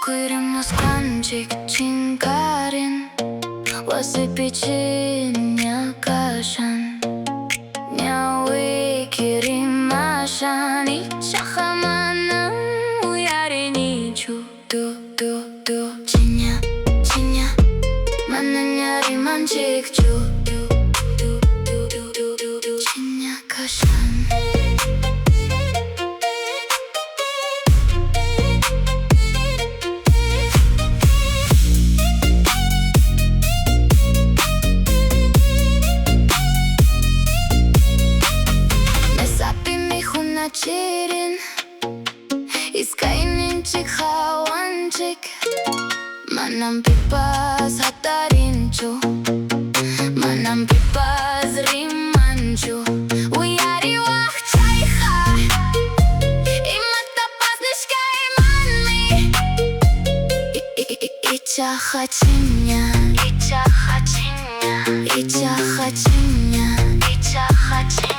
Курим сканчик чинкарин, ласы печенья кашан, няуи киримашан, и чахаманам уяреничу. Ду чиня манanya риманчик чу. Чиня кашан. Черен, искайнинчик хаванчик, манам пипас хатаринчу, манам пипас риманчу. Уяри вах чайха, имата паснишкай манми, и чахачиня, и чахачиня, и чахачиня, и чахачиня.